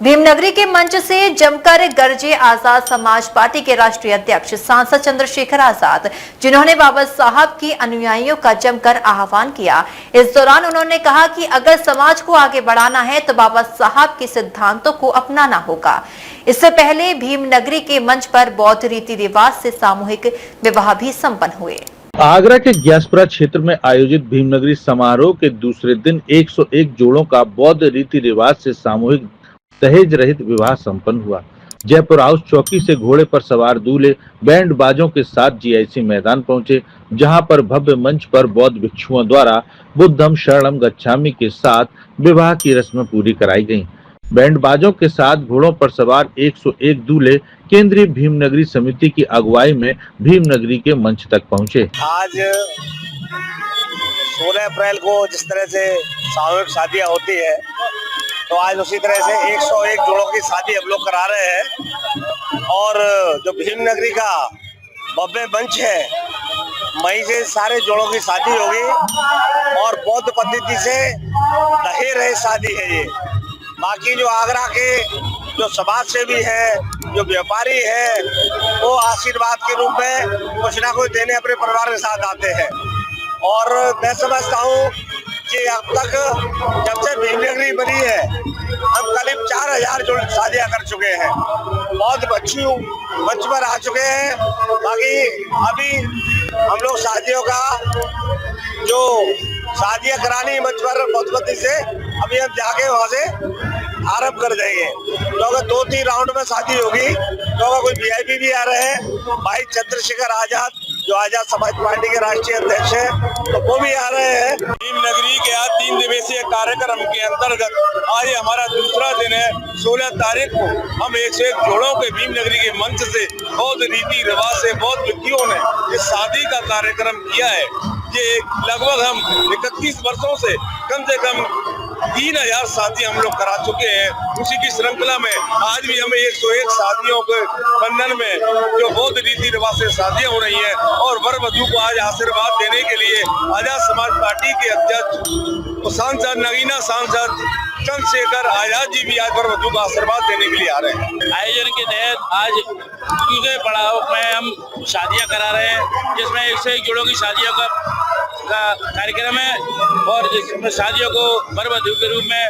भीमनगरी के मंच से जमकर गरजे आजाद समाज पार्टी के राष्ट्रीय अध्यक्ष सांसद चंद्रशेखर आजाद, जिन्होंने बाबा साहब की अनुयायियों का जमकर आह्वान किया। इस दौरान उन्होंने कहा कि अगर समाज को आगे बढ़ाना है तो बाबा साहब के सिद्धांतों को अपनाना होगा। इससे पहले भीमनगरी के मंच पर बौद्ध रीति रिवाज से सामूहिक विवाह भी संपन्न हुए। आगरा के ग्यासपुरा क्षेत्र में आयोजित भीमनगरी समारोह के दूसरे दिन 101 जोड़ों का बौद्ध रीति रिवाज से सामूहिक दहेज रहित विवाह संपन्न हुआ। जयपुर हाउस चौकी से घोड़े पर सवार दूल्हे बैंड बाजों के साथ जीआईसी मैदान पहुंचे, जहां पर भव्य मंच पर बौद्ध भिक्षुओं द्वारा बुद्धम शरणम गच्छामि के साथ विवाह की रस्में पूरी कराई गयी। बैंड बाजों के साथ घोड़ों पर सवार 101 दूल्हे केंद्रीय भीमनगरी समिति की अगुवाई में भीमनगरी के मंच तक पहुंचे। आज 16 अप्रैल को जिस तरह से सामूहिक शादियां होती है, तो आज उसी तरह से 101 जोड़ों की शादी हम लोग करा रहे हैं। और जो भीमनगरी का भव्य मंच है, वहीं से सारे जोड़ों की शादी होगी और बौद्ध पद्धति से दहेज रहित शादी है ये। बाकी जो आगरा के जो समाज सेवी है, जो व्यापारी है, वो आशीर्वाद के रूप में कुछ ना कुछ देने अपने परिवार के साथ आते हैं। और मैं समझता हूँ कि अब तक जब से भीमनगरी बनी है, हम करीब 4000 जोड़ शादियां कर चुके हैं। बहुत बच्चों मंच पर आ चुके हैं। बाकी अभी हम लोग शादियों का जो शादियां करानी मंच पर पद्धति से, अभी हम जाके वहां से आरंभ कर देंगे। क्योंकि 2-3 राउंड में शादी होगी। क्योंकि कुछ वीआईपी भी आ रहे हैं। भाई चंद्रशेखर आजाद, जो आजाद समाज पार्टी के राष्ट्रीय अध्यक्ष हैं, तो वो भी आ रहे हैं। भीमनगरी के आज 3 दिवसीय कार्यक्रम के अंतर्गत आज हमारा दूसरा दिन है। 16 तारीख को हम 101 जोड़ों के भीमनगरी के मंच से बौद्ध रीति रिवाज से बौद्ध व्यक्तियों ने इस शादी का कार्यक्रम किया है। ये लगभग हम 31 वर्षों से कम 3000 शादी हम लोग करा चुके हैं। उसी की श्रृंखला में आज भी हमें 101 शादियों के बंधन में जो बौद्ध रीति रिवाज से शादियां हो रही हैं, और वर वधू को आज आशीर्वाद देने के लिए आजाद समाज पार्टी के अध्यक्ष सांसद नगीना सांसद चंद्रशेखर आजाद जी भी आज वर वधू को आशीर्वाद देने के लिए आ रहे हैं। आयोजन के तहत आज दूसरे पड़ाव में हम शादियां करा रहे हैं, जिसमें 101 जोड़ों की शादियों का कार्यक्रम है। और इसमें शादियों को वर वधू के रूप में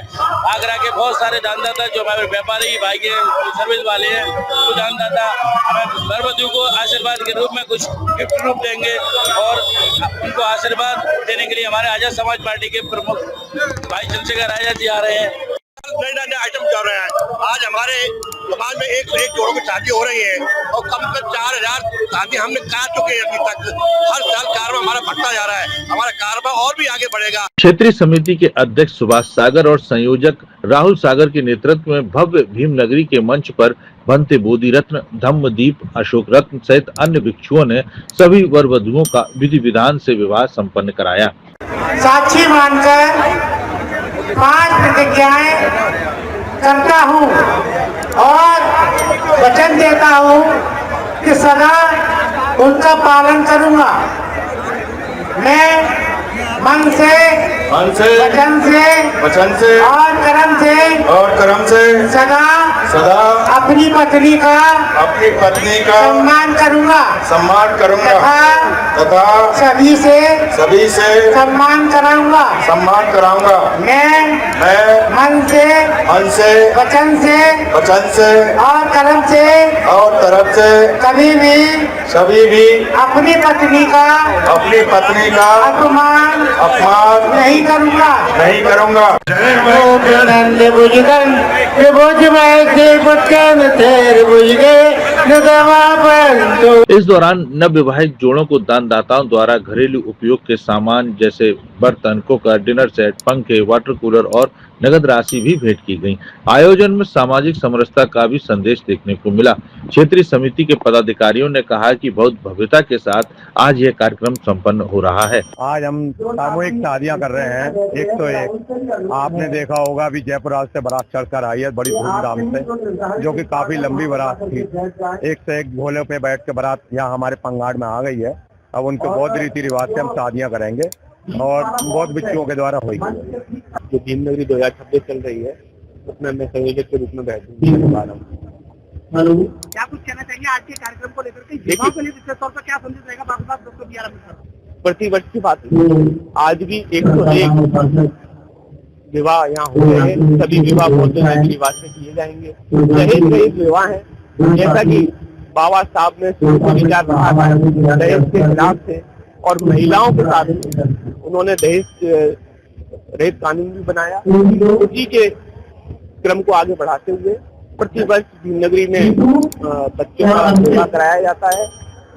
आगरा के बहुत सारे दानदाता, जो हमारे व्यापारी भाई के सर्विस वाले हैं, वो दानदाता हमें वर वधू को आशीर्वाद के रूप में कुछ गिफ्ट रूप देंगे। और उनको आशीर्वाद देने के लिए हमारे आजाद समाज पार्टी के प्रमुख भाई चंद्रशेखर आजाद जी आ रहे हैं। नए आइटम कर रहे हैं। आज हमारे समाज में 101 जोड़ों की शादी हो रही है और कम से 4000 शादी हमने कर चुके हैं अभी तक। हर साल कारवा हमारा बढ़ता जा रहा है। हमारा कारवा और भी आगे बढ़ेगा। क्षेत्रीय समिति के अध्यक्ष सुभाष सागर और संयोजक राहुल सागर के नेतृत्व में भव्य भीमनगरी के मंच पर भंते बोधि रत्न, धम्मदीप, अशोक रत्न सहित अन्य भिक्षुओं ने सभी वर वधुओं का विधि विधान से विवाह संपन्न कराया। साक्षी मानकर 5 प्रतिज्ञाएं करता हूँ और वचन देता हूँ कि सदा उनका पालन करूँगा। मैं मन से, वचन से और कर्म से सदा अपनी पत्नी का सम्मान करूँगा तथा सभी से सम्मान कराऊंगा। मैं मन से, वचन से और कर्म से कभी भी अपनी पत्नी का अपमान नहीं करूँगा। इस दौरान नवविवाहित जोड़ों को दानदाताओं द्वारा घरेलू उपयोग के सामान जैसे बर्तन, कुकर, डिनर सेट, पंखे, वाटर कूलर और नगद राशि भी भेंट की गई। आयोजन में सामाजिक समरसता का भी संदेश देखने को मिला। क्षेत्रीय समिति के पदाधिकारियों ने कहा कि बहुत भव्यता के साथ आज यह कार्यक्रम संपन्न हो रहा है। आज हम सामूहिक शादियां कर रहे हैं 101। आपने देखा होगा अभी जयपुर हाउस से बारात चढ़कर आई है बड़ी धूमधाम से, जो कि काफी लंबी बारात थी। 101 घोड़े पे बैठ के बारात यहाँ हमारे पंगाड़ में आ गई है। अब उनके बौद्ध रीति रिवाज से हम शादियां करेंगे और बौद्ध भिक्षुओं के द्वारा होगी। जो भीमनगरी 2026 चल रही है, उसमें मैं संयोजक के रूप में बैठूंगा। क्या कुछ कहना चाहिए आज के कार्यक्रम को लेकर के, युवाओं के लिए विशेष तौर पर क्या संदेश रहेगा बाबा साहब डॉक्टर बी आर अम्बेडकर? प्रतिवर्ष की बात है, आज भी 101 विवाह यहाँ हो रहे हैं। सभी विवाह बहुत रीति रिवाज से किए जाएंगे। दहेज रहित विवाह है, जैसा कि बाबा साहब ने विचार रखा था, दहेज के खिलाफ थे और महिलाओं के साथ उन्होंने दहेज रहित कानून भी बनाया। उसी के क्रम को आगे बढ़ाते हुए प्रतिवर्ष भीमनगरी में बच्चों का विवाह कराया जाता है,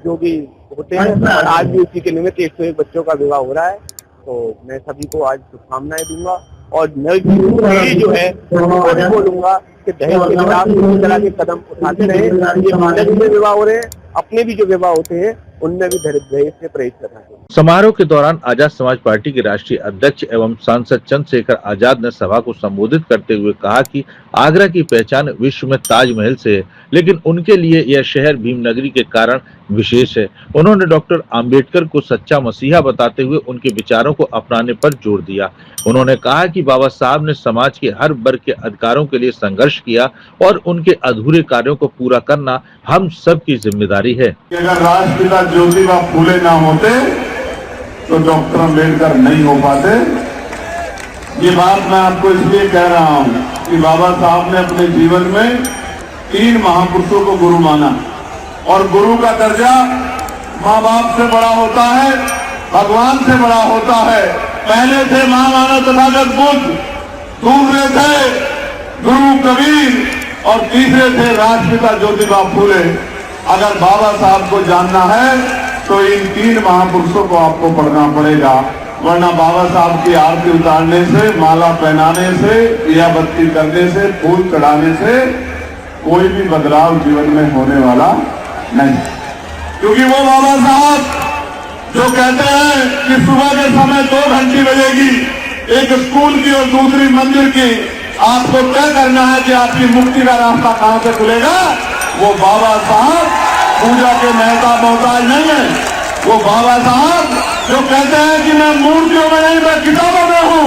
जो भी होते हैं, और आज भी उसी के निमित्त 101 बच्चों का विवाह हो रहा है। तो मैं सभी को आज शुभकामनाएं दूंगा और नई पीढ़ी जो है उनको भी बोलूंगा कि दहेज के खिलाफ इस तरह के कदम उठाते रहे। ये भीमनगरी में विवाह हो रहे हैं, अपने भी जो विवाह होते हैं उनमें भी दहेज से परहेज करना चाहिए। समारोह के दौरान आजाद समाज पार्टी के राष्ट्रीय अध्यक्ष एवं सांसद चंद्रशेखर आजाद ने सभा को संबोधित करते हुए कहा कि आगरा की पहचान विश्व में ताजमहल से है, लेकिन उनके लिए यह शहर भीमनगरी के कारण विशेष है। उन्होंने डॉक्टर आम्बेडकर को सच्चा मसीहा बताते हुए उनके विचारों को अपनाने पर जोर दिया। उन्होंने कहा कि बाबा साहब ने समाज के हर वर्ग के अधिकारों के लिए संघर्ष किया और उनके अधूरे कार्यों को पूरा करना हम सब की जिम्मेदारी है। अगर राष्ट्रपिता ज्योतिबा फूले ना होते तो डॉक्टर अम्बेडकर नहीं हो पाते। ये बात मैं आपको इसलिए कह रहा हूँ कि बाबा साहब ने अपने जीवन में 3 महापुरुषों को गुरु माना, और गुरु का दर्जा माँ बाप से बड़ा होता है, भगवान से बड़ा होता है। पहले थे महामानव तथागत बुद्ध, दूसरे थे गुरु कबीर और तीसरे थे राष्ट्रपिता ज्योतिबा फूले। अगर बाबा साहब को जानना है तो इन 3 महापुरुषों को आपको पढ़ना पड़ेगा, वरना बाबा साहब की आरती उतारने से, माला पहनाने से, दिया बत्ती करने से, फूल चढ़ाने से कोई भी बदलाव जीवन में होने वाला नहीं। क्योंकि वो बाबा साहब जो कहते हैं कि सुबह के समय 2 घंटी बजेगी, एक स्कूल की और दूसरी मंदिर की, आपको तय करना है कि आपकी मुक्ति का रास्ता कहां से खुलेगा। वो बाबा साहब पूजा के मोहताज नहीं है। वो बाबा साहब जो कहते हैं कि मैं मूर्तियों में नहीं, मैं किताबों में हूँ,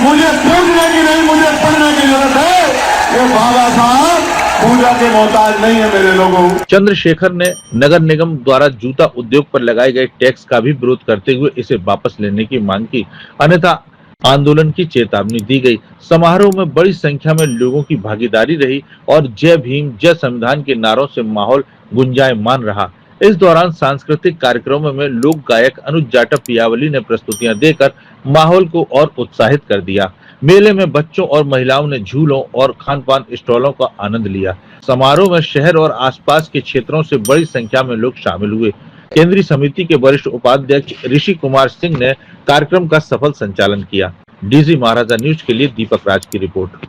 मुझे पूजने की नहीं, मुझे पढ़ने की जरूरत है। वो बाबा साहब पूजा के मोहताज नहीं है मेरे लोगों। चंद्रशेखर ने नगर निगम द्वारा जूता उद्योग पर लगाए गए टैक्स का भी विरोध करते हुए इसे वापस लेने की मांग की, अन्यथा आंदोलन की चेतावनी दी गई। समारोह में बड़ी संख्या में लोगों की भागीदारी रही और जय भीम जय संविधान के नारों से माहौल गुंजायमान रहा। इस दौरान सांस्कृतिक कार्यक्रमों में लोक गायक अनुज जाटव पियावली ने प्रस्तुतियां देकर माहौल को और उत्साहित कर दिया। मेले में बच्चों और महिलाओं ने झूलों और खान पान स्टॉलों का आनंद लिया। समारोह में शहर और आसपास के क्षेत्रों से बड़ी संख्या में लोग शामिल हुए। केंद्रीय समिति के वरिष्ठ उपाध्यक्ष ऋषि कुमार सिंह ने कार्यक्रम का सफल संचालन किया। डीजी महाराजा न्यूज के लिए दीपक राज की रिपोर्ट।